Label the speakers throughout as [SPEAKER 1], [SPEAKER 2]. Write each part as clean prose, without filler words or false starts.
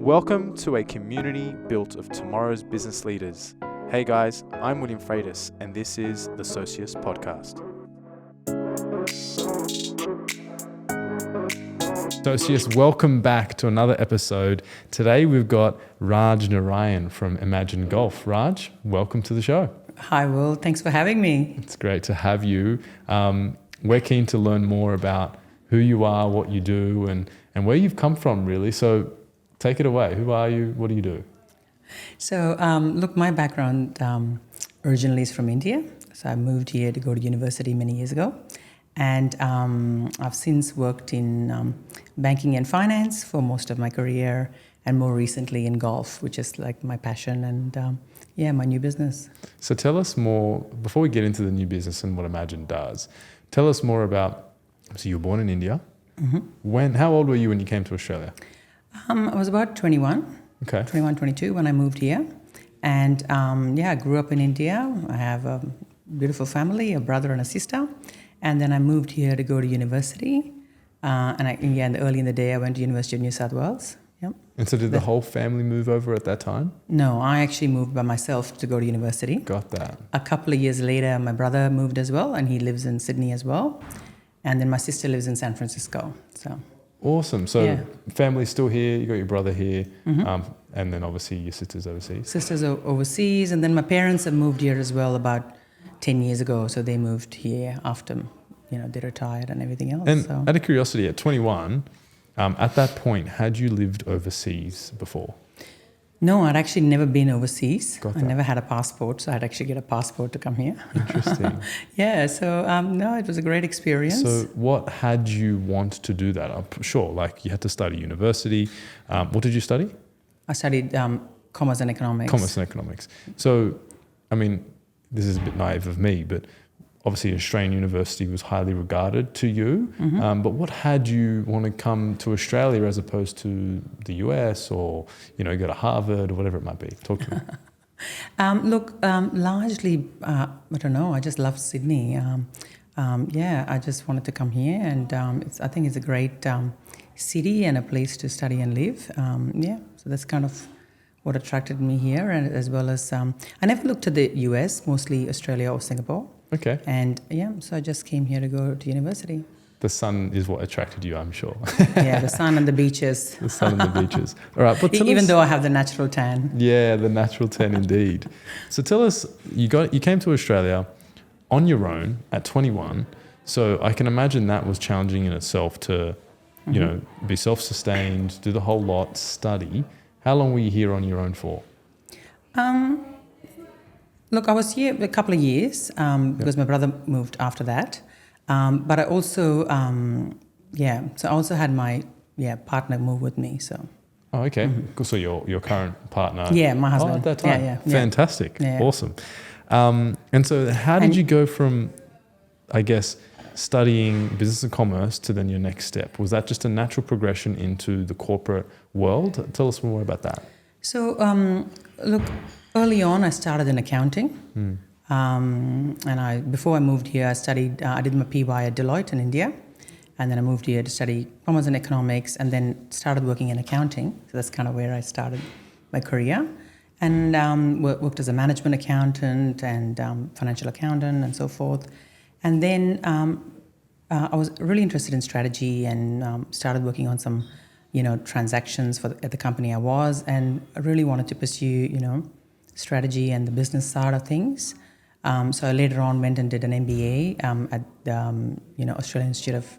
[SPEAKER 1] Welcome to a community built of tomorrow's business leaders. Hey guys, I'm William Freitas, and this is the Socius Podcast. Socius, welcome back to another episode. Today we've got Raj Narayan from Emajin Golf. Raj, welcome to the show.
[SPEAKER 2] Hi, Will. Thanks for having me.
[SPEAKER 1] It's great to have you. We're keen to learn more about who you are, what you do, and where you've come from, really. So take it away. Who are you? What do you do?
[SPEAKER 2] So, look, my background originally is from India. So I moved here to go to university many years ago. And I've since worked in banking and finance for most of my career, and more recently in golf, which is like my passion and my new business.
[SPEAKER 1] So tell us more, before we get into the new business and what Emajin does, tell us more about, so you were born in India. Mm-hmm. How old were you when you came to Australia?
[SPEAKER 2] I was about 21, 22 when I moved here. And I grew up in India. I have a beautiful family, a brother and a sister. And then I moved here to go to university. Early in the day, I went to University of New South Wales. Yep.
[SPEAKER 1] And so did the whole family move over at that time?
[SPEAKER 2] No, I actually moved by myself to go to university.
[SPEAKER 1] Got that.
[SPEAKER 2] A couple of years later, my brother moved as well, and he lives in Sydney as well. And then my sister lives in San Francisco. So
[SPEAKER 1] awesome. So family's still here, you got your brother here, and then obviously your sister's overseas.
[SPEAKER 2] Sisters are overseas, and then my parents have moved here as well about 10 years ago. So they moved here after, they retired and everything else.
[SPEAKER 1] And out of curiosity, at 21, at that point, had you lived overseas before?
[SPEAKER 2] No, I'd actually never been overseas.
[SPEAKER 1] Got that.
[SPEAKER 2] I never had a passport, so I'd actually get a passport to come here.
[SPEAKER 1] Interesting.
[SPEAKER 2] It was a great experience.
[SPEAKER 1] So what had you want to do that? I'm sure, like you had to study university. What did you study?
[SPEAKER 2] I studied commerce and economics.
[SPEAKER 1] Commerce and economics. So, I mean, this is a bit naive of me, but obviously Australian university was highly regarded to you. But what had you want to come to Australia as opposed to the US or, go to Harvard or whatever it might be? Talk to me.
[SPEAKER 2] Largely, I don't know, I just loved Sydney. I just wanted to come here, and I think it's a great city and a place to study and live. So that's kind of what attracted me here, and as well as I never looked at the US, mostly Australia or Singapore.
[SPEAKER 1] Okay.
[SPEAKER 2] And so I just came here to go to university.
[SPEAKER 1] The sun is what attracted you, I'm sure.
[SPEAKER 2] Yeah, the sun and the beaches.
[SPEAKER 1] The sun and the beaches. All right, but
[SPEAKER 2] even though I have the natural tan.
[SPEAKER 1] Yeah, the natural tan indeed. So tell us, you came to Australia on your own at 21. So I can imagine that was challenging in itself to, be self-sustained, do the whole lot, study. How long were you here on your own for?
[SPEAKER 2] Look, I was here a couple of years because my brother moved after that. But I also, so I also had my partner move with me. So.
[SPEAKER 1] Oh, okay. So your current partner.
[SPEAKER 2] Yeah, my husband.
[SPEAKER 1] Oh, at that time.
[SPEAKER 2] Yeah.
[SPEAKER 1] Fantastic.
[SPEAKER 2] Yeah.
[SPEAKER 1] Awesome. And so how did you go from, I guess, studying business and commerce to then your next step? Was that just a natural progression into the corporate world? Tell us more about that.
[SPEAKER 2] So, early on, I started in accounting. Before I moved here, I did my PY at Deloitte in India. And then I moved here to study commerce and economics, and then started working in accounting. So that's kind of where I started my career. And worked as a management accountant and financial accountant and so forth. And then I was really interested in strategy and started working on some, transactions at the company I was, and I really wanted to pursue, strategy and the business side of things. So I later on went and did an MBA at the Australian Institute of.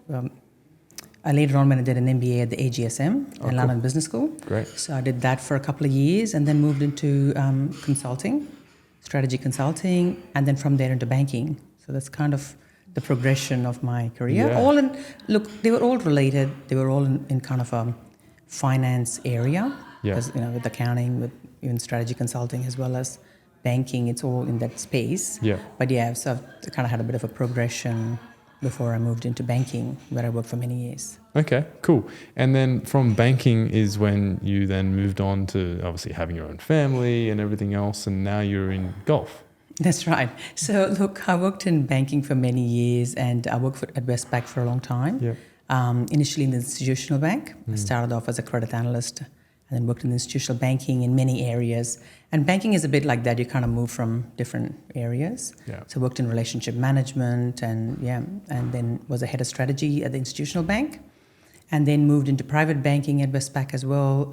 [SPEAKER 2] I later on went and did an MBA at the AGSM in London Business School.
[SPEAKER 1] Great.
[SPEAKER 2] So I did that for a couple of years, and then moved into consulting, strategy consulting, and then from there into banking. So that's kind of the progression of my career.
[SPEAKER 1] Yeah.
[SPEAKER 2] They were all related. They were all in kind of a finance area.
[SPEAKER 1] Yeah.
[SPEAKER 2] Because, with accounting, with even strategy consulting, as well as banking, it's all in that space.
[SPEAKER 1] Yeah.
[SPEAKER 2] But so I kind of had a bit of a progression before I moved into banking, where I worked for many years.
[SPEAKER 1] Okay, cool. And then from banking is when you then moved on to obviously having your own family and everything else, and now you're in golf.
[SPEAKER 2] That's right. So look, I worked in banking for many years, and I worked at Westpac for a long time.
[SPEAKER 1] Yeah.
[SPEAKER 2] Initially in the institutional bank. I started off as a credit analyst, and then worked in institutional banking in many areas. And banking is a bit like that. You kind of move from different areas.
[SPEAKER 1] Yeah.
[SPEAKER 2] So worked in relationship management and then was a head of strategy at the institutional bank. And then moved into private banking at Westpac as well,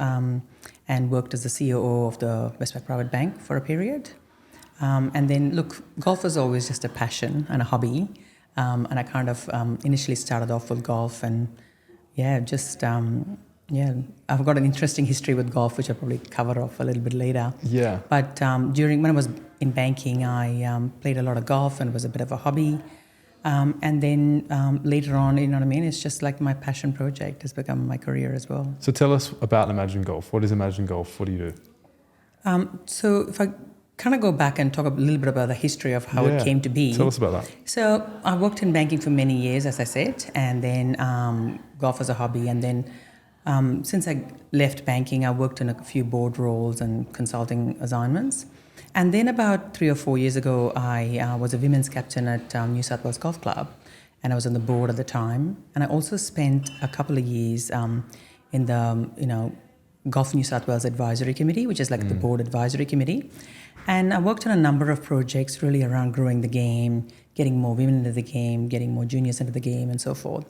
[SPEAKER 2] and worked as the COO of the Westpac Private Bank for a period. And then, look, golf was always just a passion and a hobby. And I kind of initially started off with golf and, I've got an interesting history with golf, which I'll probably cover off a little bit later.
[SPEAKER 1] Yeah.
[SPEAKER 2] But when I was in banking, I played a lot of golf and it was a bit of a hobby. And then later on, you know what I mean? It's just like my passion project has become my career as well.
[SPEAKER 1] So tell us about Emajin Golf. What is Emajin Golf? What do you do?
[SPEAKER 2] So if I kind of go back and talk a little bit about the history of how it came to be.
[SPEAKER 1] Tell us about that.
[SPEAKER 2] So I worked in banking for many years, as I said, and then golf was a hobby. And then since I left banking, I worked in a few board roles and consulting assignments. And then about 3 or 4 years ago, I was a women's captain at New South Wales Golf Club, and I was on the board at the time. And I also spent a couple of years in the Golf New South Wales Advisory Committee, which is like the board advisory committee. And I worked on a number of projects really around growing the game, getting more women into the game, getting more juniors into the game, and so forth.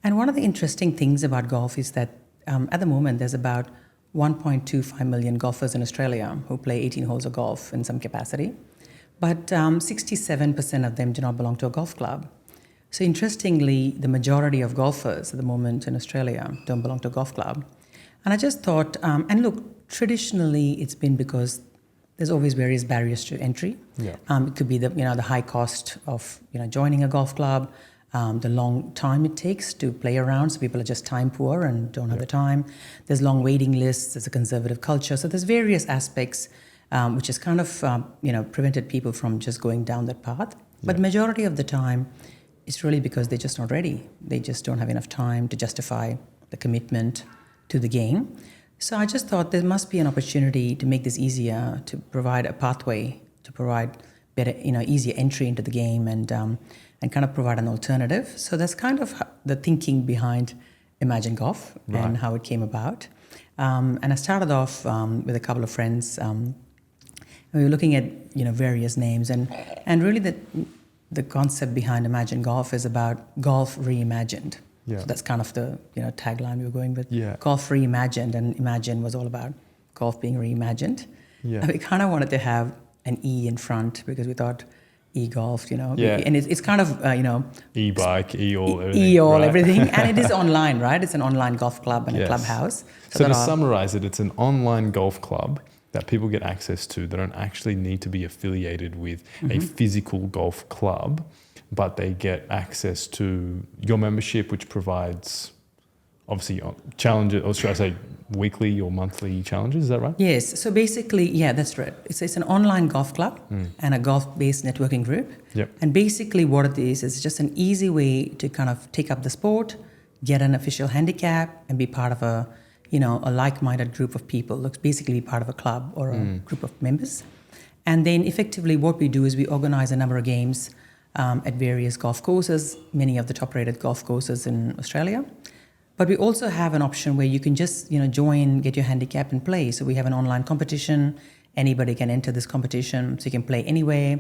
[SPEAKER 2] And one of the interesting things about golf is that at the moment there's about 1.25 million golfers in Australia who play 18 holes of golf in some capacity. But 67% of them do not belong to a golf club. So interestingly, the majority of golfers at the moment in Australia don't belong to a golf club. And I just thought, and look, traditionally it's been because there's always various barriers to entry.
[SPEAKER 1] Yeah.
[SPEAKER 2] It could be the high cost of joining a golf club, the long time it takes to play around, so people are just time poor and don't have the time. There's long waiting lists. There's a conservative culture. So there's various aspects which has kind of prevented people from just going down that path. But majority of the time, it's really because they're just not ready. They just don't have enough time to justify the commitment to the game. So I just thought there must be an opportunity to make this easier, to provide a pathway, to provide better, easier entry into the game and kind of provide an alternative. So that's kind of the thinking behind Emajin Golf and how it came about. And I started off with a couple of friends. And we were looking at various names, and really the concept behind Emajin Golf is about golf reimagined.
[SPEAKER 1] Yeah.
[SPEAKER 2] So that's kind of the tagline we were going with.
[SPEAKER 1] Yeah.
[SPEAKER 2] Golf reimagined, and Imagine was all about golf being reimagined.
[SPEAKER 1] Yeah.
[SPEAKER 2] And we kind of wanted to have an E in front because we thought e-golf,
[SPEAKER 1] Yeah.
[SPEAKER 2] and it's kind of
[SPEAKER 1] E-bike, e-all, everything.
[SPEAKER 2] E-all,
[SPEAKER 1] right?
[SPEAKER 2] everything, and it is online, right? It's an online golf club and a clubhouse.
[SPEAKER 1] So to summarize it's an online golf club that people get access to. They don't actually need to be affiliated with a physical golf club, but they get access to your membership, which provides obviously challenges, or should I say weekly or monthly challenges, is that right?
[SPEAKER 2] Yes, so basically, that's right. It's an online golf club and a golf-based networking group.
[SPEAKER 1] Yep.
[SPEAKER 2] And basically what it is just an easy way to kind of take up the sport, get an official handicap, and be part of a like-minded group of people. Looks basically part of a club or a group of members. And then effectively what we do is we organize a number of games at various golf courses, many of the top-rated golf courses in Australia. But we also have an option where you can just, join, get your handicap and play. So we have an online competition. Anybody can enter this competition. So you can play anywhere.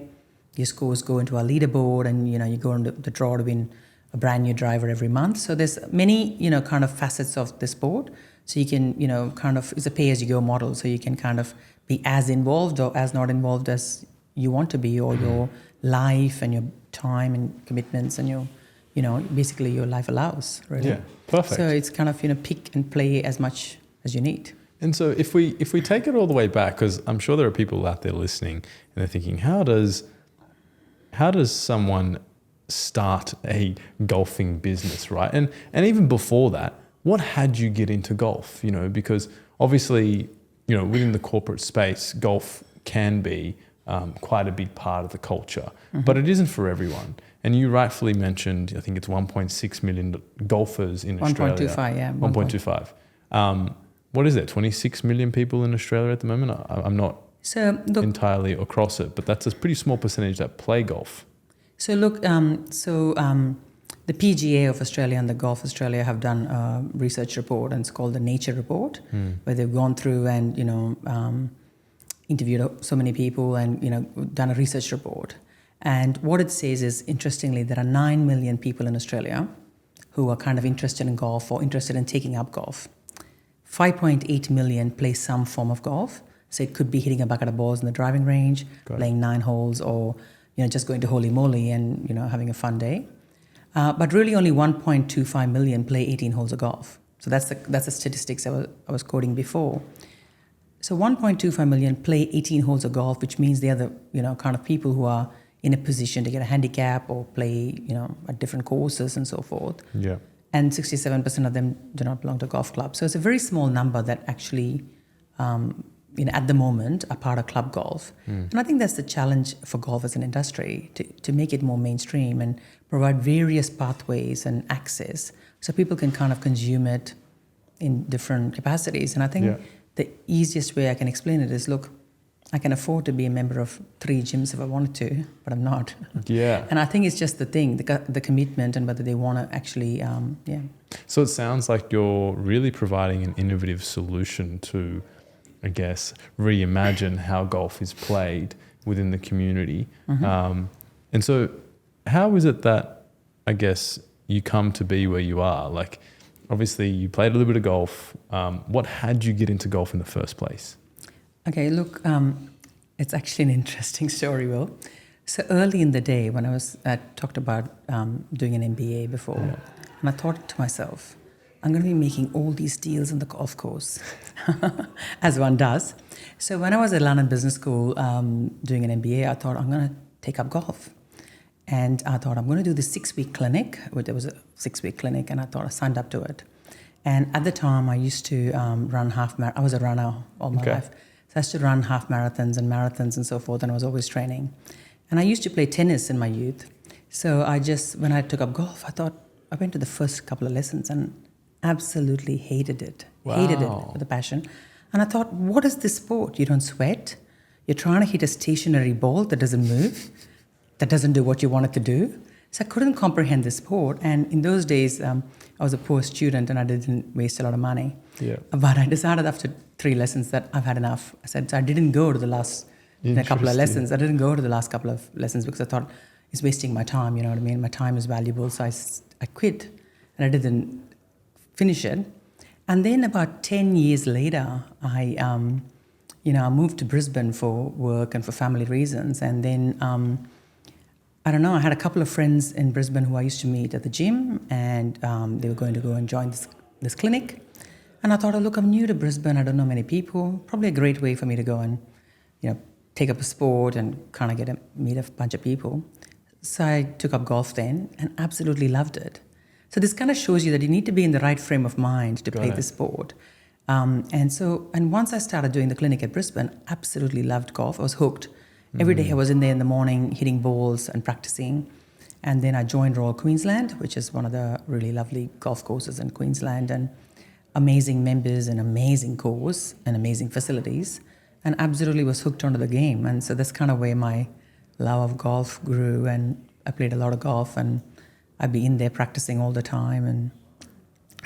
[SPEAKER 2] Your scores go into our leaderboard and, you go into the draw to win a brand new driver every month. So there's many, kind of facets of the sport. So you can, it's a pay-as-you-go model. So you can kind of be as involved or as not involved as you want to be, or your life and your time and commitments and your, basically your life allows, really.
[SPEAKER 1] Yeah, perfect.
[SPEAKER 2] So it's kind of, pick and play as much as you need.
[SPEAKER 1] And so if we take it all the way back, because I'm sure there are people out there listening and they're thinking, how does someone start a golfing business, right? And even before that, what had you get into golf? Because obviously, within the corporate space, golf can be quite a big part of the culture, but it isn't for everyone. And you rightfully mentioned, I think it's 1.6 million golfers in Australia.
[SPEAKER 2] 1.25, yeah.
[SPEAKER 1] 1.25. What is it, 26 million people in Australia at the moment? I'm not entirely across it, but that's a pretty small percentage that play golf.
[SPEAKER 2] So look, the PGA of Australia and the Golf Australia have done a research report, and it's called the Nature Report, where they've gone through and interviewed so many people and done a research report. And what it says is, interestingly, there are 9 million people in Australia who are kind of interested in golf or interested in taking up golf. 5.8 million play some form of golf. So it could be hitting a bucket of balls in the driving range, playing 9 holes, or just going to Holy Moly and having a fun day. But really only 1.25 million play 18 holes of golf. So that's the statistics I was quoting before. So 1.25 million play 18 holes of golf, which means they are the kind of people who are in a position to get a handicap or play at different courses and so forth.
[SPEAKER 1] Yeah.
[SPEAKER 2] And 67% of them do not belong to golf clubs. So it's a very small number that actually, at the moment, are part of club golf. And I think that's the challenge for golf as an industry, to make it more mainstream and provide various pathways and access so people can kind of consume it in different capacities. And I think the easiest way I can explain it is, look, I can afford to be a member of 3 gyms if I wanted to, but I'm not.
[SPEAKER 1] Yeah.
[SPEAKER 2] And I think it's just the thing, the commitment, and whether they want to actually,
[SPEAKER 1] So it sounds like you're really providing an innovative solution to, I guess, reimagine how golf is played within the community. And so how is it that, I guess, you come to be where you are? Like, obviously you played a little bit of golf. What had you get into golf in the first place?
[SPEAKER 2] Okay, look, it's actually an interesting story, Will. So early in the day when I talked about doing an MBA before, and I thought to myself, I'm going to be making all these deals on the golf course, as one does. So when I was at London Business School doing an MBA, I thought I'm going to take up golf. And I thought I'm going to do this 6-week clinic. There was a 6-week clinic, and I thought I signed up to it. And at the time, I used to run I was a runner all my life. So I used to run half marathons and so forth, and I was always training. And I used to play tennis in my youth. So when I took up golf, I went to the first couple of lessons and absolutely hated it.
[SPEAKER 1] Wow.
[SPEAKER 2] Hated it with a passion. And I thought, what is this sport? You don't sweat. You're trying to hit a stationary ball that doesn't move, that doesn't do what you want it to do. So I couldn't comprehend the sport. And in those days, I was a poor student and I didn't waste a lot of money.
[SPEAKER 1] Yeah.
[SPEAKER 2] But I decided after 3 lessons that I've had enough. So I didn't go to the last couple of lessons. I didn't go to the last couple of lessons because I thought it's wasting my time, you know what I mean? My time is valuable. So I quit and I didn't finish it. And then about 10 years later, I moved to Brisbane for work and for family reasons. And then I had a couple of friends in Brisbane who I used to meet at the gym, and they were going to go and join this clinic. And I thought, look, I'm new to Brisbane. I don't know many people. Probably a great way for me to go and, take up a sport and kind of meet a bunch of people. So I took up golf then and absolutely loved it. So this kind of shows you that you need to be in the right frame of mind to play the sport. And once I started doing the clinic at Brisbane, absolutely loved golf. I was hooked. Every day I was in there in the morning hitting balls and practicing. And then I joined Royal Queensland, which is one of the really lovely golf courses in Queensland, and amazing members and amazing course and amazing facilities, and absolutely was hooked onto the game. And so that's kind of where my love of golf grew, and I played a lot of golf and I'd be in there practicing all the time and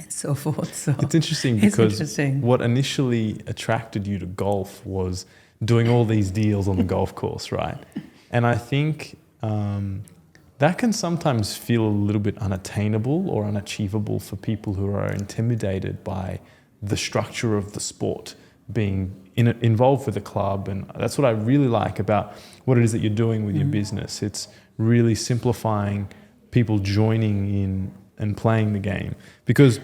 [SPEAKER 2] so forth. So
[SPEAKER 1] it's interesting because what initially attracted you to golf was doing all these deals on the golf course, right? And I think that can sometimes feel a little bit unattainable or unachievable for people who are intimidated by the structure of the sport, being involved with a club. And that's what I really like about what it is that you're doing with your business. It's really simplifying people joining in and playing the game, because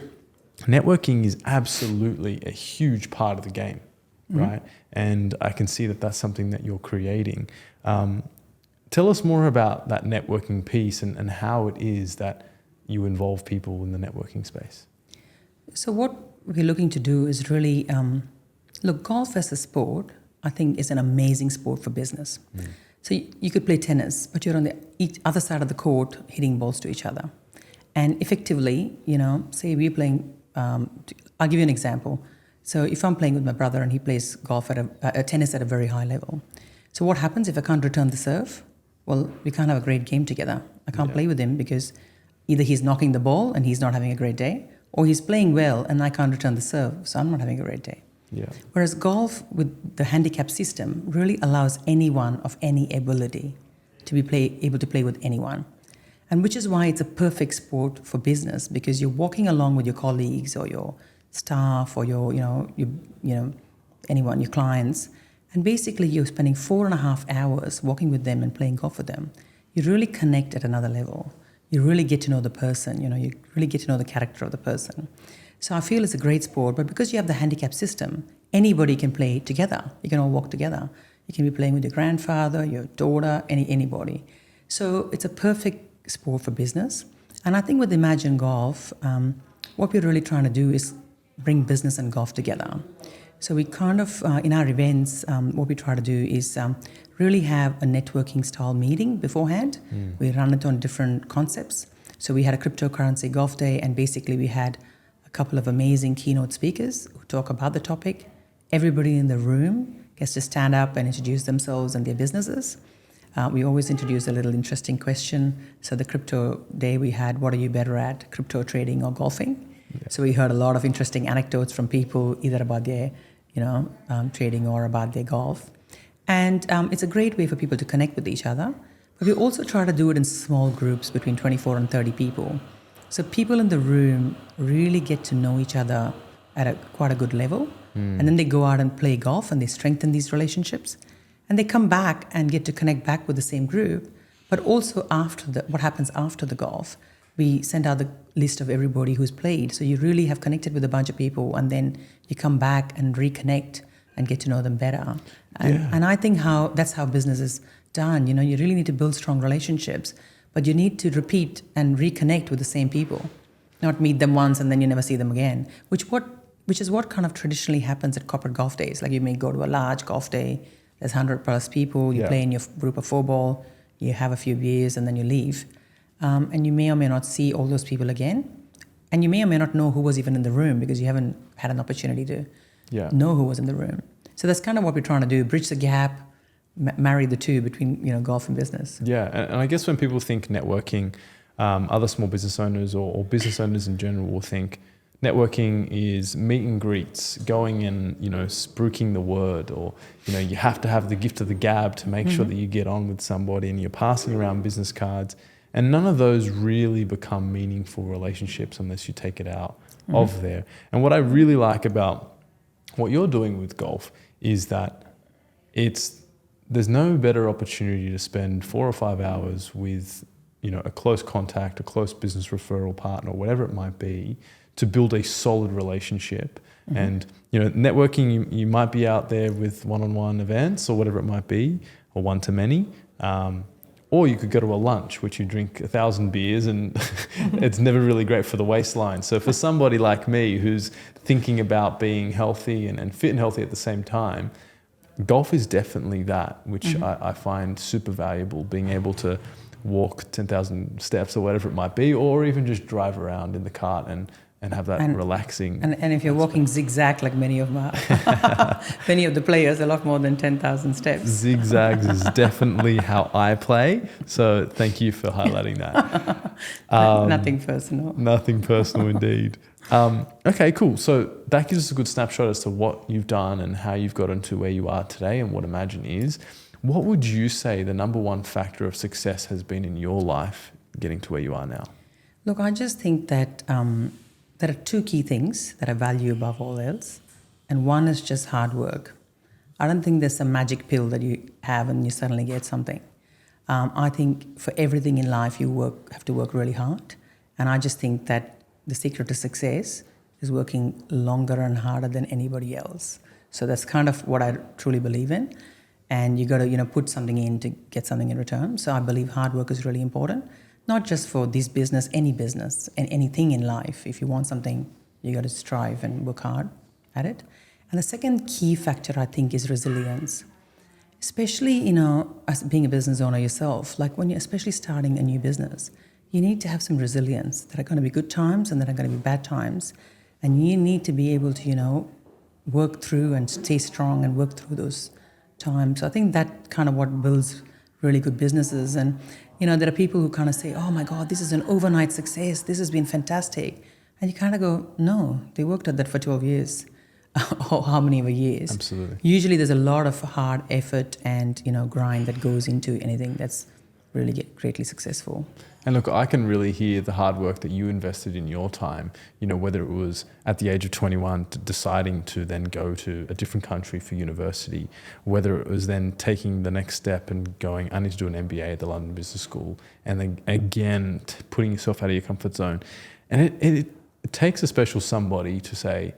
[SPEAKER 1] networking is absolutely a huge part of the game, right? And I can see that that's something that you're creating. Tell us more about that networking piece and how it is that you involve people in the networking space.
[SPEAKER 2] So what we're looking to do is really, look, golf as a sport, I think is an amazing sport for business. So you could play tennis, but you're on the other side of the court hitting balls to each other. And effectively, say we're playing, I'll give you an example. So if I'm playing with my brother and he plays golf tennis at a very high level. So what happens if I can't return the serve? Well, we can't have a great game together. I can't play with him because either he's knocking the ball and he's not having a great day, or he's playing well and I can't return the serve, so I'm not having a great day.
[SPEAKER 1] Yeah.
[SPEAKER 2] Whereas golf with the handicap system really allows anyone of any ability to be able to play with anyone. And which is why it's a perfect sport for business, because you're walking along with your colleagues or your staff or your anyone, your clients, and basically you're spending 4.5 hours walking with them and playing golf with them. You really connect at another level. You really get to know the person, you really get to know the character of the person. So I feel it's a great sport, but because you have the handicap system, anybody can play together. You can all walk together. You can be playing with your grandfather, your daughter, anybody. So it's a perfect sport for business. And I think with Emajin Golf, what we're really trying to do is bring business and golf together. So we kind of, in our events, what we try to do is really have a networking style meeting beforehand. We run it on different concepts. So we had a cryptocurrency golf day, and basically we had a couple of amazing keynote speakers who talk about the topic. Everybody in the room gets to stand up and introduce themselves and their businesses. We always introduce a little interesting question. So the crypto day we had, what are you better at, crypto trading or golfing? Yeah. So we heard a lot of interesting anecdotes from people, either about their trading or about their golf. And it's a great way for people to connect with each other. But we also try to do it in small groups between 24 and 30 people. So people in the room really get to know each other at quite a good level. And then they go out and play golf and they strengthen these relationships. And they come back and get to connect back with the same group. But also what happens after the golf, we send out the list of everybody who's played. So you really have connected with a bunch of people, and then you come back and reconnect and get to know them better. And I think that's how business is done. You really need to build strong relationships, but you need to repeat and reconnect with the same people, not meet them once and then you never see them again, which is what kind of traditionally happens at corporate golf days. Like you may go to a large golf day, there's 100+ people, you play in your group of 4 ball, you have a few beers and then you leave. And you may or may not see all those people again. And you may or may not know who was even in the room because you haven't had an opportunity to know who was in the room. So that's kind of what we're trying to do, bridge the gap, marry the two between golf and business.
[SPEAKER 1] Yeah, and I guess when people think networking, other small business owners or business owners in general will think networking is meet and greets, going and spruiking the word, or you have to have the gift of the gab to make sure that you get on with somebody, and you're passing around business cards, and none of those really become meaningful relationships unless you take it out of there. And what I really like about what you're doing with golf is that there's no better opportunity to spend 4 or 5 hours with a close contact, a close business referral partner, whatever it might be, to build a solid relationship. And networking, you might be out there with one-on-one events or whatever it might be, or one-to-many, or you could go to a lunch which you drink 1,000 beers and it's never really great for the waistline. So for somebody like me who's thinking about being healthy and fit and healthy at the same time, golf is definitely that, which I find super valuable, being able to walk 10,000 steps or whatever it might be, or even just drive around in the cart and have that relaxing.
[SPEAKER 2] And if you're walking zigzag like many of the players, a lot more than 10,000 steps.
[SPEAKER 1] Zigzags is definitely how I play. So thank you for highlighting that.
[SPEAKER 2] Nothing personal.
[SPEAKER 1] Nothing personal indeed. Okay, cool. So that gives us a good snapshot as to what you've done and how you've gotten to where you are today and what Emajin is. What would you say the number one factor of success has been in your life getting to where you are now?
[SPEAKER 2] Look, I just think that there are 2 key things that I value above all else. And one is just hard work. I don't think there's a magic pill that you have and you suddenly get something. I think for everything in life, you have to work really hard. And I just think that the secret to success is working longer and harder than anybody else. So that's kind of what I truly believe in. And you got to, put something in to get something in return. So I believe hard work is really important, not just for this business, any business and anything in life. If you want something, you got to strive and work hard at it. And the second key factor, I think, is resilience. Especially, as being a business owner yourself, like when you're especially starting a new business, you need to have some resilience. There are going to be good times and there are going to be bad times. And you need to be able to, work through and stay strong and work through those times. So I think that kind of what builds really good businesses. And there are people who kind of say, oh my God, this is an overnight success. This has been fantastic. And you kind of go, no, they worked at that for 12 years or how many ever years.
[SPEAKER 1] Absolutely.
[SPEAKER 2] Usually there's a lot of hard effort and, grind that goes into anything that's really greatly successful.
[SPEAKER 1] And look, I can really hear the hard work that you invested in your time, whether it was at the age of 21 deciding to then go to a different country for university, whether it was then taking the next step and going, I need to do an MBA at the London Business School, and then again, putting yourself out of your comfort zone. And it takes a special somebody to say,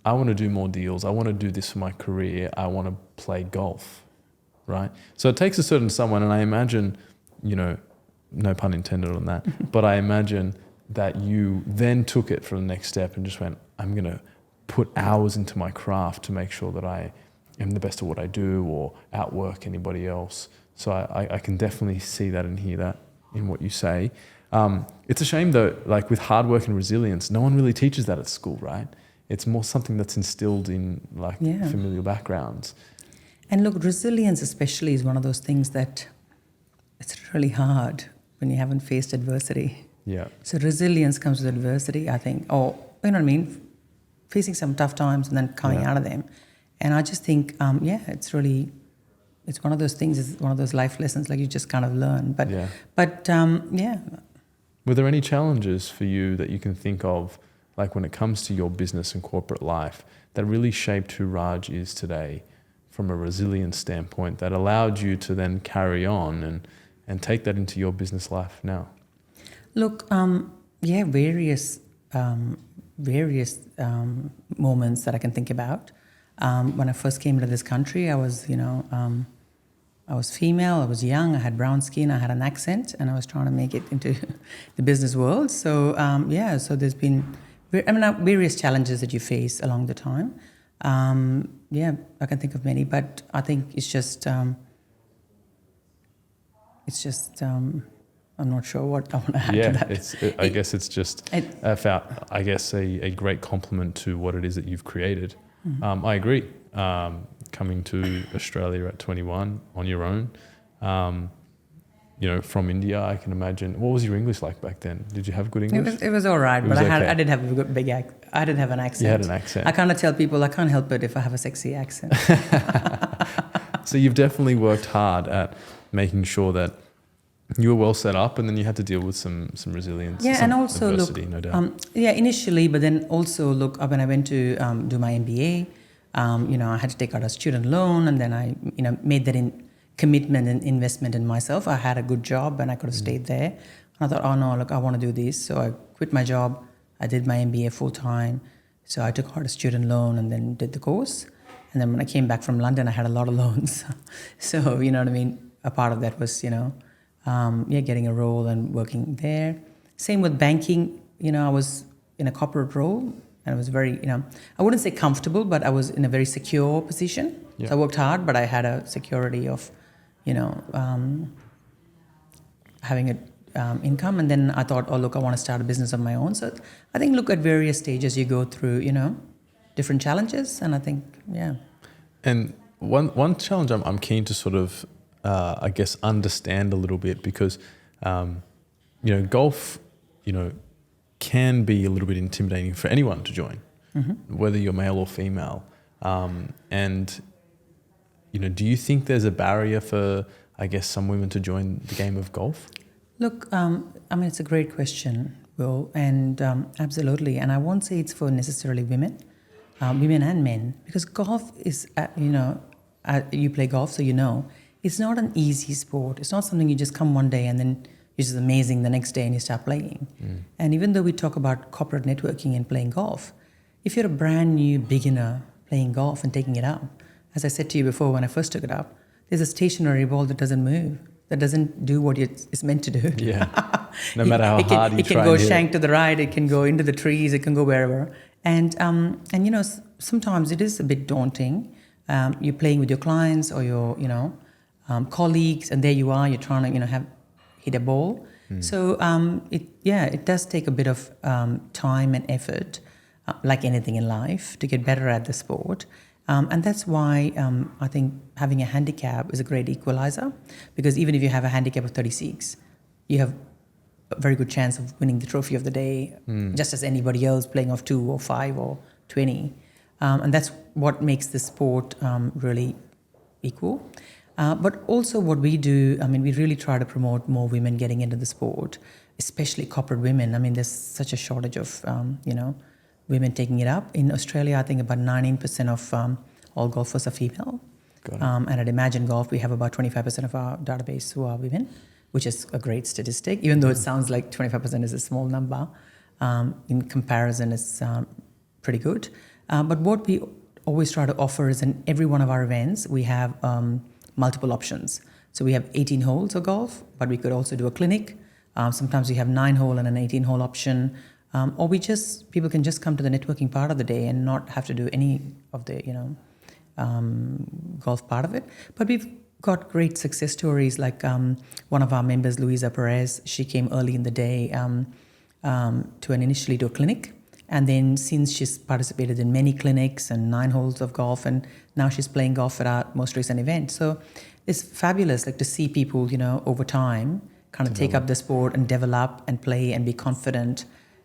[SPEAKER 1] I want to do more deals. I want to do this for my career. I want to play golf, right? So it takes a certain someone, and I imagine, no pun intended on that, but I imagine that you then took it for the next step and just went, I'm going to put hours into my craft to make sure that I am the best at what I do or outwork anybody else. So I can definitely see that and hear that in what you say. It's a shame though, like with hard work and resilience, no one really teaches that at school, right? It's more something that's instilled in familial backgrounds.
[SPEAKER 2] And look, resilience especially is one of those things that it's really hard when you haven't faced adversity.
[SPEAKER 1] Yeah.
[SPEAKER 2] So resilience comes with adversity, I think, or, facing some tough times and then coming out of them. And I just think, it's one of those things, it's one of those life lessons, like you just kind of learn. But
[SPEAKER 1] Were there any challenges for you that you can think of, like when it comes to your business and corporate life, that really shaped who Raj is today from a resilience standpoint, that allowed you to then carry on and take that into your business life now?
[SPEAKER 2] Look, various moments that I can think about. When I first came to this country, I was female, I was young, I had brown skin, I had an accent, and I was trying to make it into the business world. So, so there's been various challenges that you face along the time. I can think of many, but I think it's just I'm not sure what I want to add to that.
[SPEAKER 1] I guess it's just a great compliment to what it is that you've created. Mm-hmm. I agree. Coming to Australia at 21 on your own, from India, I can imagine. What was your English like back then? Did you have good English?
[SPEAKER 2] It was all right, but I did have a good I did have an accent.
[SPEAKER 1] You had an accent.
[SPEAKER 2] I kind of tell people I can't help it if I have a sexy accent.
[SPEAKER 1] So you've definitely worked hard at making sure that you were well set up, and then you had to deal with some resilience.
[SPEAKER 2] Yeah, and also
[SPEAKER 1] adversity, no doubt.
[SPEAKER 2] Initially, but then also when I went to do my MBA, I had to take out a student loan, and then I made that commitment and investment in myself. I had a good job, and I could have stayed there. And I thought, oh no, look, I want to do this. So I quit my job. I did my MBA full time. So I took out a student loan and then did the course. And then when I came back from London, I had a lot of loans. So, a part of that was, getting a role and working there. Same with banking. I was in a corporate role, and I was very, I wouldn't say comfortable, but I was in a very secure position. Yeah. So I worked hard, but I had a security of, having an income. And then I thought, oh, look, I want to start a business of my own. So I think, look, at various stages you go through, different challenges. And I think,
[SPEAKER 1] And one challenge I'm keen to sort of, understand a little bit, because, golf, can be a little bit intimidating for anyone to join, whether you're male or female. Do you think there's a barrier for, some women to join the game of golf?
[SPEAKER 2] Look, it's a great question, Will, and absolutely. And I won't say it's for necessarily women and men, because golf is, you play golf, so it's not an easy sport. It's not something you just come one day and then you're just amazing the next day and you start playing. And even though we talk about corporate networking and playing golf, if you're a brand new beginner playing golf and taking it up, as I said to you before when I first took it up, there's a stationary ball that doesn't move, that doesn't do what it's meant to do.
[SPEAKER 1] Yeah. No matter how hard you try.
[SPEAKER 2] It can go shank to the right, it can go into the trees, it can go wherever. And sometimes it is a bit daunting. You're playing with your clients or your, colleagues, and there you are, you're trying to, hit a ball. So it does take a bit of time and effort, like anything in life, to get better at the sport. And that's why I think having a handicap is a great equalizer, because even if you have a handicap of 36, you have a very good chance of winning the trophy of the day, just as anybody else playing off 2 or 5 or 20. And that's what makes the sport really equal. But also what we do, I mean, we really try to promote more women getting into the sport, especially corporate women. I mean, there's such a shortage of, women taking it up. In Australia, I think about 19% of all golfers are female. And at Emajin Golf, we have about 25% of our database who are women, which is a great statistic, even though it sounds like 25% is a small number. In comparison, it's pretty good. But what we always try to offer is in every one of our events, we have multiple options. So we have 18 holes of golf, but we could also do a clinic. Sometimes we have 9-hole and an 18-hole option. Or people can just come to the networking part of the day and not have to do any of the, golf part of it. But we've got great success stories, like one of our members, Luisa Perez, she came early in the day initially to a clinic. And then since she's participated in many clinics and 9 holes of golf, and now she's playing golf at our most recent event. So it's fabulous, like to see people, over time kind of take up the sport and develop and play and be confident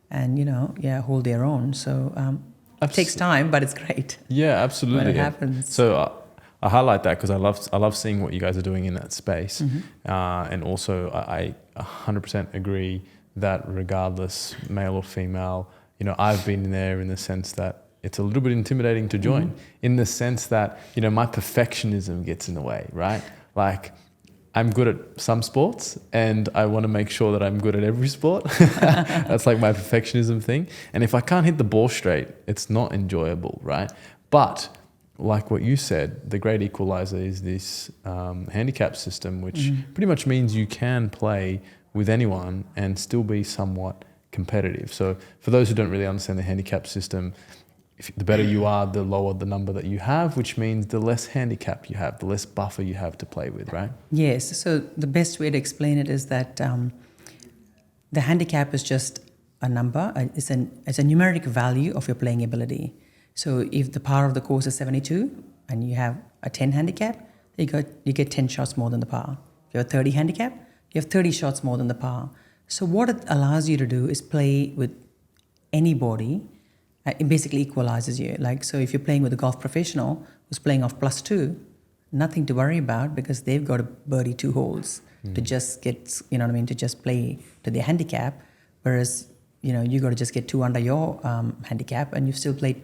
[SPEAKER 2] and, hold their own. So it takes time, but it's great. Yeah,
[SPEAKER 1] absolutely.
[SPEAKER 2] When it happens.
[SPEAKER 1] So I highlight that because I love seeing what you guys are doing in that space. And also I 100% agree that regardless, male or female, I've been there in the sense that it's a little bit intimidating to join, in the sense that, my perfectionism gets in the way, right? Like, I'm good at some sports and I want to make sure that I'm good at every sport. That's like my perfectionism thing. And if I can't hit the ball straight, it's not enjoyable, right? But like what you said, the great equalizer is this handicap system, which pretty much means you can play with anyone and still be somewhat competitive. So for those who don't really understand the handicap system, the better you are, the lower the number that you have, which means the less handicap you have, the less buffer you have to play with, right?
[SPEAKER 2] Yes. So the best way to explain it is that the handicap is just a number. It's a numeric value of your playing ability. So if the par of the course is 72 and you have a 10 handicap, you get 10 shots more than the par. If you have a 30 handicap, you have 30 shots more than the par. So what it allows you to do is play with anybody. It basically equalizes you. Like, so if you're playing with a golf professional who's playing off +2, nothing to worry about because they've got to birdie 2 holes to just get, to just play to their handicap. Whereas, you got to just get 2 under your handicap and you've still played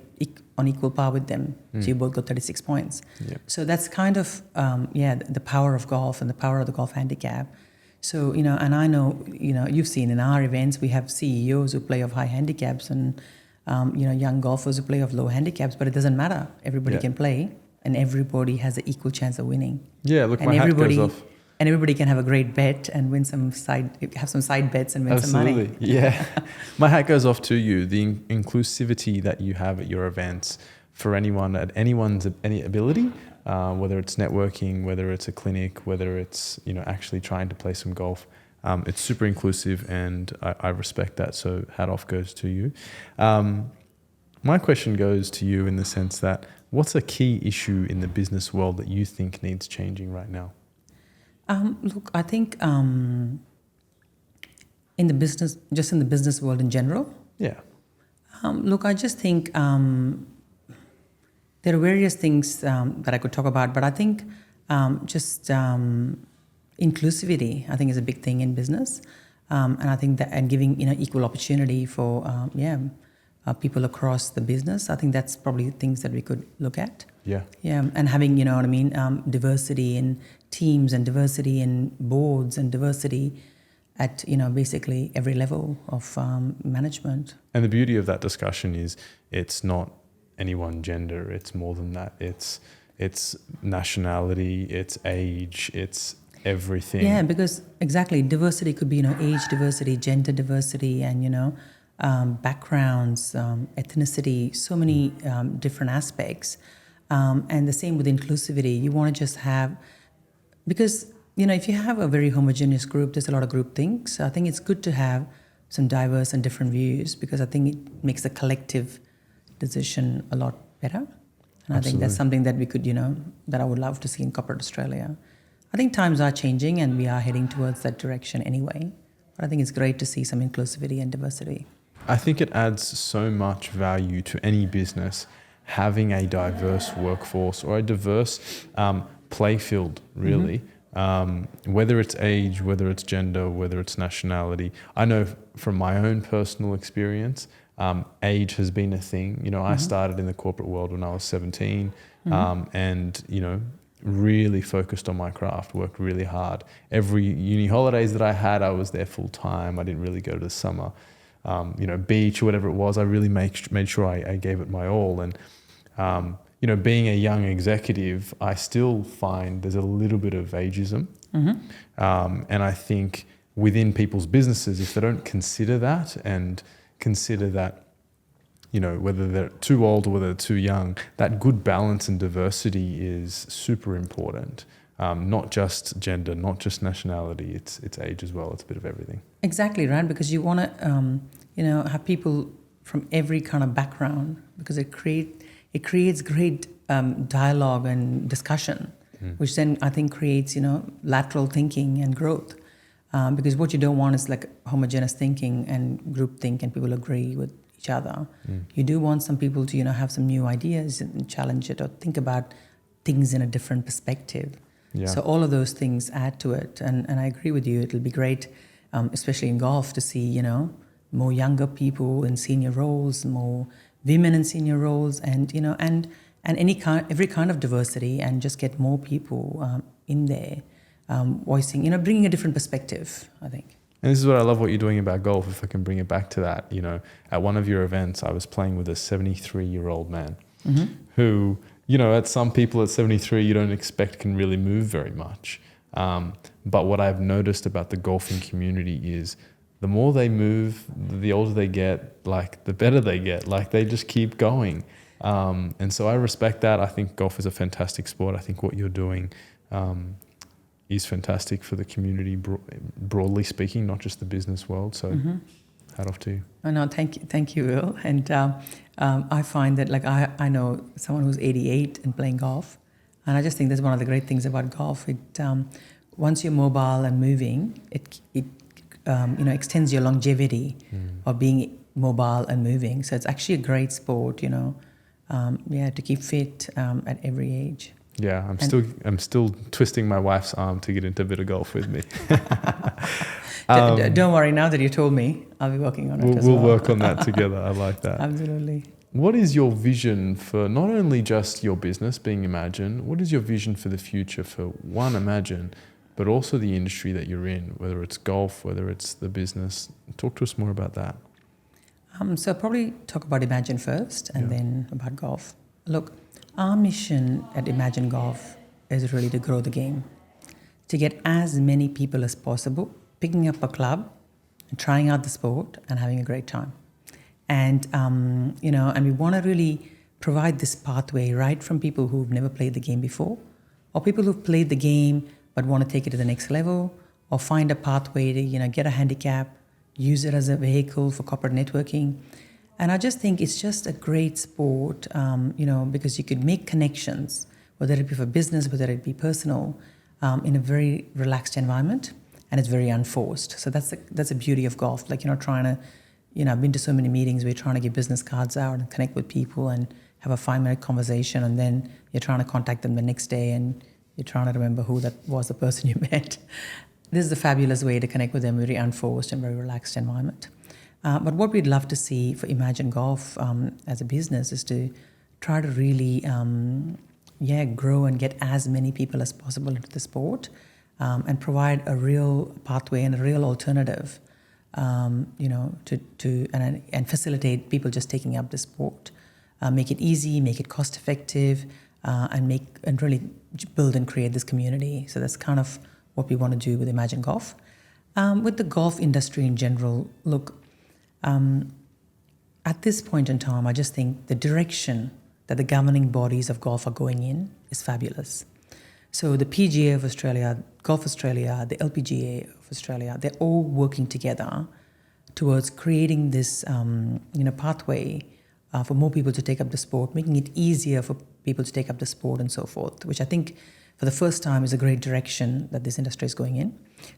[SPEAKER 2] on equal par with them. So you both got 36 points.
[SPEAKER 1] Yep.
[SPEAKER 2] So that's kind of, the power of golf and the power of the golf handicap. So, and I know, you've seen in our events, we have CEOs who play off high handicaps and, young golfers who play off low handicaps, but it doesn't matter. Everybody can play and everybody has an equal chance of winning.
[SPEAKER 1] Yeah, look,
[SPEAKER 2] and
[SPEAKER 1] my hat goes off.
[SPEAKER 2] And everybody can have a great bet and win some side bets and win some money.
[SPEAKER 1] Absolutely, yeah. My hat goes off to you, the inclusivity that you have at your events for anyone at any ability, whether it's networking, whether it's a clinic, whether it's, actually trying to play some golf. It's super inclusive and I respect that. So hat off goes to you. My question goes to you in the sense that what's a key issue in the business world that you think needs changing right now?
[SPEAKER 2] Look, I think in the business world in general.
[SPEAKER 1] Yeah.
[SPEAKER 2] Look, I just think there are various things that I could talk about, but I think inclusivity, I think, is a big thing in business, and I think that and giving equal opportunity for people across the business. I think that's probably things that we could look at.
[SPEAKER 1] Yeah.
[SPEAKER 2] Yeah, and having diversity in teams and diversity in boards and diversity at basically every level of management.
[SPEAKER 1] And the beauty of that discussion is it's not any one gender. It's more than that. It's nationality. It's age. It's everything.
[SPEAKER 2] Yeah, because exactly diversity could be age diversity, gender diversity, and backgrounds, ethnicity, so many different aspects. And the same with inclusivity. You want to just have, because if you have a very homogeneous group, there's a lot of group things. So I think it's good to have some diverse and different views because I think it makes the collective decision a lot better. And I think that's something that we could, that I would love to see in corporate Australia. I think times are changing and we are heading towards that direction anyway. But I think it's great to see some inclusivity and diversity.
[SPEAKER 1] I think it adds so much value to any business having a diverse workforce or a diverse play field, really. Whether it's age, whether it's gender, whether it's nationality. I know from my own personal experience, age has been a thing. I started in the corporate world when I was 17 and, really focused on my craft, worked really hard. Every uni holidays that I had, I was there full time. I didn't really go to the summer, beach or whatever it was. I really made sure I gave it my all. And, being a young executive, I still find there's a little bit of ageism. And I think within people's businesses, if they don't consider that and consider that, whether they're too old or whether they're too young, that good balance and diversity is super important. Not just gender, not just nationality, it's age as well. It's a bit of everything.
[SPEAKER 2] Exactly, right? Because you want to, have people from every kind of background, because it creates great dialogue and discussion, which then I think creates, lateral thinking and growth. Because what you don't want is like homogeneous thinking and groupthink and people agree with each other. You do want some people to, have some new ideas and challenge it or think about things in a different perspective. Yeah. So all of those things add to it. And I agree with you. It'll be great, especially in golf, to see, more younger people in senior roles, more women in senior roles, and, and every kind of diversity, and just get more people in there voicing, bringing a different perspective, I think.
[SPEAKER 1] And this is what I love what you're doing about golf, if I can bring it back to that. At one of your events, I was playing with a 73-year-old man who, at some people at 73, you don't expect can really move very much. But what I've noticed about the golfing community is the more they move, the older they get, like the better they get, like they just keep going. And so I respect that. I think golf is a fantastic sport. I think what you're doing is fantastic for the community, broadly speaking, not just the business world. So hat off to you.
[SPEAKER 2] Oh, no, thank you, Will. And I find that, like, I know someone who's 88 and playing golf, and I just think that's one of the great things about golf. It once you're mobile and moving, it extends your longevity of being mobile and moving. So it's actually a great sport, to keep fit at every age.
[SPEAKER 1] Yeah, I'm still twisting my wife's arm to get into a bit of golf with me.
[SPEAKER 2] Don't worry, now that you told me, I'll be working on it as well.
[SPEAKER 1] We'll work on that together. I like that.
[SPEAKER 2] Absolutely.
[SPEAKER 1] What is your vision for not only just your business being Emajin, what is your vision for the future for one Emajin, but also the industry that you're in, whether it's golf, whether it's the business? Talk to us more about that.
[SPEAKER 2] So probably talk about Emajin first and then about golf. Look, our mission at Emajin Golf is really to grow the game, to get as many people as possible picking up a club and trying out the sport and having a great time. And, and we want to really provide this pathway right from people who've never played the game before, or people who've played the game but want to take it to the next level, or find a pathway to, get a handicap, use it as a vehicle for corporate networking. And I just think it's just a great sport, because you could make connections, whether it be for business, whether it be personal, in a very relaxed environment, and it's very unforced. So that's the beauty of golf. Like, trying to, I've been to so many meetings where you're trying to get business cards out and connect with people and have a 5-minute conversation, and then you're trying to contact them the next day and you're trying to remember who that was, the person you met. This is a fabulous way to connect with them, very unforced and very relaxed environment. But what we'd love to see for Emajin Golf as a business is to try to really, grow and get as many people as possible into the sport, and provide a real pathway and a real alternative, and facilitate people just taking up the sport, make it easy, make it cost effective, and really build and create this community. So that's kind of what we want to do with Emajin Golf. With the golf industry in general, look, at this point in time, I just think the direction that the governing bodies of golf are going in is fabulous. So the PGA of Australia, Golf Australia, the LPGA of Australia, they're all working together towards creating this pathway for more people to take up the sport, making it easier for people to take up the sport and so forth, which I think for the first time is a great direction that this industry is going in.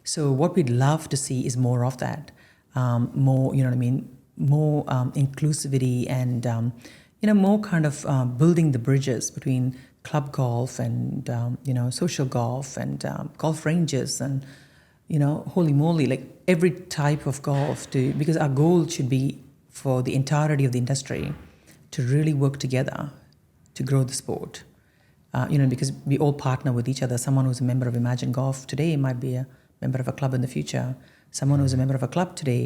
[SPEAKER 2] So what we'd love to see is more of that, more, you know what I mean, more inclusivity and, more kind of building the bridges between club golf and, social golf and golf ranges and, holy moly, like every type of golf because our goal should be for the entirety of the industry to really work together to grow the sport. Because we all partner with each other. Someone who's a member of Emajin Golf today might be a member of a club in the future. Someone who's a member of a club today,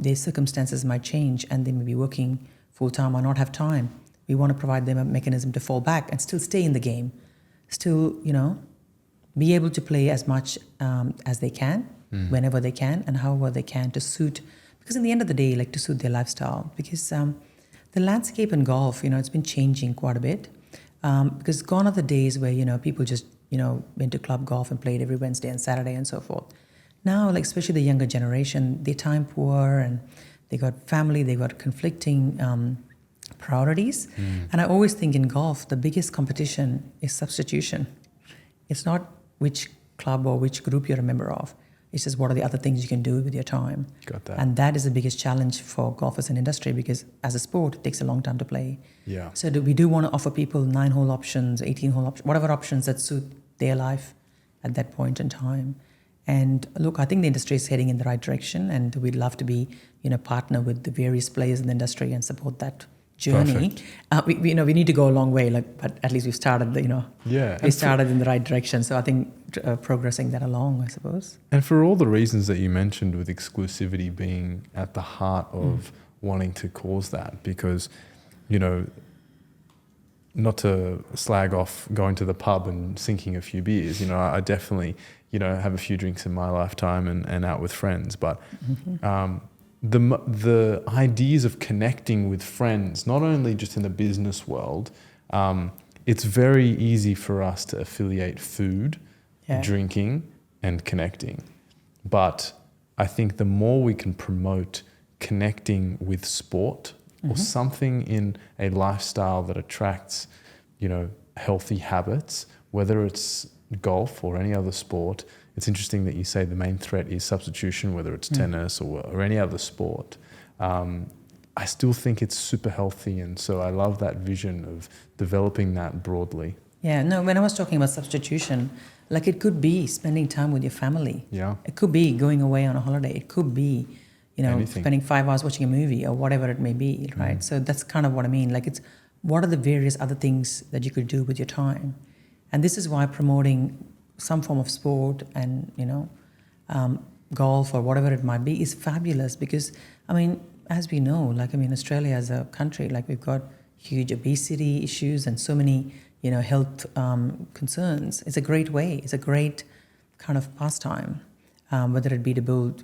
[SPEAKER 2] their circumstances might change and they may be working full-time or not have time. We want to provide them a mechanism to fall back and still stay in the game, still, be able to play as much as they can, whenever they can and however they can to suit, because in the end of the day, like to suit their lifestyle. Because the landscape in golf, it's been changing quite a bit. Because gone are the days where, people just, went to club golf and played every Wednesday and Saturday and so forth. Now, like especially the younger generation, they're time poor and they got family, they got conflicting priorities. And I always think in golf, the biggest competition is substitution. It's not which club or which group you're a member of. It's just what are the other things you can do with your time.
[SPEAKER 1] Got that.
[SPEAKER 2] And that is the biggest challenge for golf as an industry, because as a sport, it takes a long time to play.
[SPEAKER 1] Yeah.
[SPEAKER 2] So we do want to offer people 9-hole options, 18-hole options, whatever options that suit their life at that point in time. And look, I think the industry is heading in the right direction, and we'd love to be, partner with the various players in the industry and support that journey. We need to go a long way, but at least we've started. We started in the right direction. So I think progressing that along, I suppose.
[SPEAKER 1] And for all the reasons that you mentioned, with exclusivity being at the heart of wanting to cause that, because, not to slag off going to the pub and sinking a few beers, I definitely, have a few drinks in my lifetime and out with friends, but the ideas of connecting with friends, not only just in the business world, it's very easy for us to affiliate food, drinking, and connecting. But I think the more we can promote connecting with sport or something in a lifestyle that attracts, healthy habits, whether it's golf or any other sport. It's interesting that you say the main threat is substitution, whether it's tennis or any other sport. I still think it's super healthy, and so I love that vision of developing that broadly.
[SPEAKER 2] Yeah, no, when I was talking about substitution, like it could be spending time with your family.
[SPEAKER 1] Yeah.
[SPEAKER 2] It could be going away on a holiday. It could be,
[SPEAKER 1] Anything.
[SPEAKER 2] spending 5 hours watching a movie or whatever it may be, right? So that's kind of what I mean. Like it's, what are the various other things that you could do with your time? And this is why promoting some form of sport and, golf or whatever it might be is fabulous, because, as we know, Australia as a country, we've got huge obesity issues and so many, health concerns. It's a great way. It's a great kind of pastime, whether it be to build,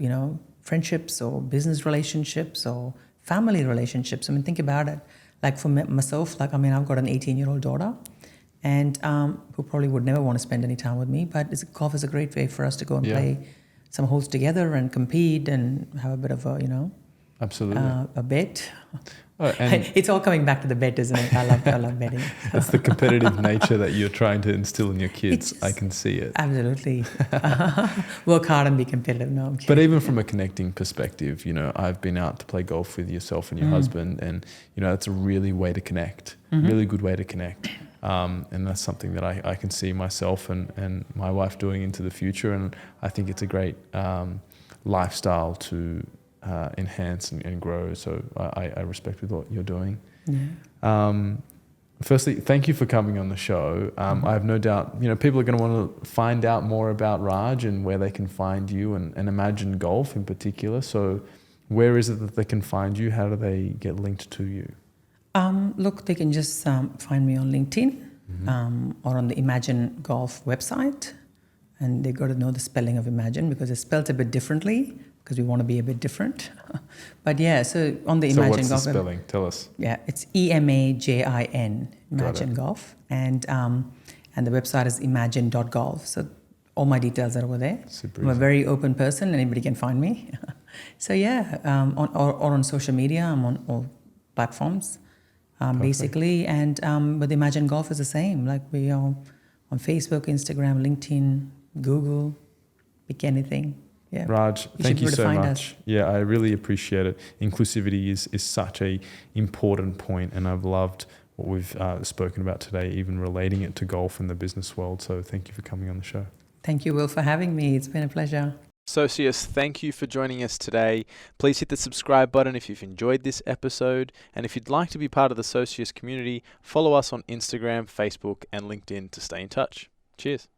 [SPEAKER 2] friendships or business relationships or family relationships. Think about it. Like for myself, I've got an 18-year-old daughter, and who probably would never want to spend any time with me, but golf is a great way for us to go and play some holes together and compete and have a bit of a,
[SPEAKER 1] absolutely,
[SPEAKER 2] a bet.
[SPEAKER 1] And
[SPEAKER 2] it's all coming back to the bet, isn't it? I love betting.
[SPEAKER 1] It's the competitive nature that you're trying to instill in your kids. I can see it.
[SPEAKER 2] Absolutely. Work hard and be competitive. No, I'm kidding.
[SPEAKER 1] But even from a connecting perspective, I've been out to play golf with yourself and your husband, and, that's a really way to connect, really good way to connect. And that's something that I can see myself and my wife doing into the future. And I think it's a great lifestyle to enhance and grow. So I respect with what you're doing. Yeah. Firstly, thank you for coming on the show. I have no doubt, people are going to want to find out more about Raj and where they can find you and Emajin Golf in particular. So where is it that they can find you? How do they get linked to you?
[SPEAKER 2] Look, they can just find me on LinkedIn or on the Emajin Golf website. And they got to know the spelling of Emajin, because it's spelled a bit differently, because we want to be a bit different. But yeah, so on the Emajin Golf.
[SPEAKER 1] So what's the spelling? Tell us.
[SPEAKER 2] Yeah, it's Emajin, Emajin Golf. And the website is emajin.golf. So all my details are over there.
[SPEAKER 1] Super
[SPEAKER 2] I'm a
[SPEAKER 1] easy.
[SPEAKER 2] very open person. Anybody can find me. So yeah, on social media, I'm on all platforms. basically. And with Emajin Golf is the same. Like we are on Facebook, Instagram, LinkedIn, Google, pick anything. Yeah.
[SPEAKER 1] Raj,
[SPEAKER 2] You
[SPEAKER 1] thank
[SPEAKER 2] should
[SPEAKER 1] you
[SPEAKER 2] be able to
[SPEAKER 1] so
[SPEAKER 2] find
[SPEAKER 1] much.
[SPEAKER 2] us.
[SPEAKER 1] Yeah, I really appreciate it. Inclusivity is such a important point, and I've loved what we've spoken about today, even relating it to golf and the business world. So thank you for coming on the show.
[SPEAKER 2] Thank you, Will, for having me. It's been a pleasure.
[SPEAKER 3] Socius, thank you for joining us today. Please hit the subscribe button if you've enjoyed this episode. And if you'd like to be part of the Socius community, follow us on Instagram, Facebook, and LinkedIn to stay in touch. Cheers.